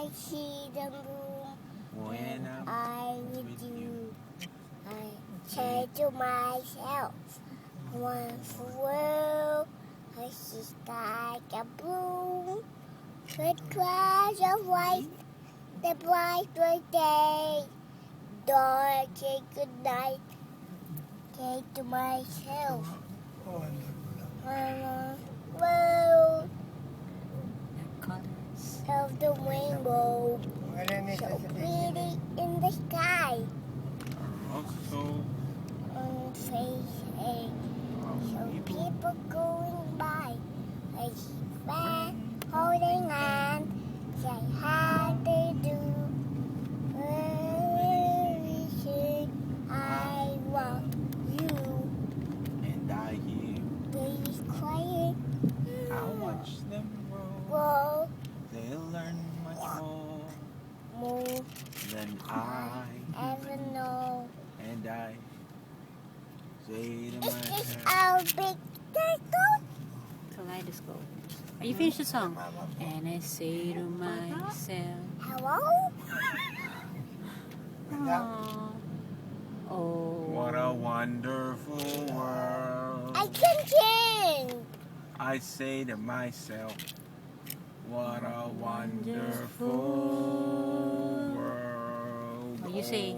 I see the moon when I'm with you, I say to myself, wonderful world, I see sky a blue, red clouds of white, the bright day, dark say good night, say to myself, world of the rainbow, so pretty in the sky, also on face, so people going by, I see friends holding hands, say how they do, very soon I want you, and I hear baby's crying, I watch them grow. grow They'll learn much more than I ever know. and I say to Is this myself, our big turtle? Kaleidoscope. Are you finished the song? And I say to myself, Hello? Aww. Oh. what a wonderful world. I can sing. I say to myself, what a wonderful world. Oh, you say,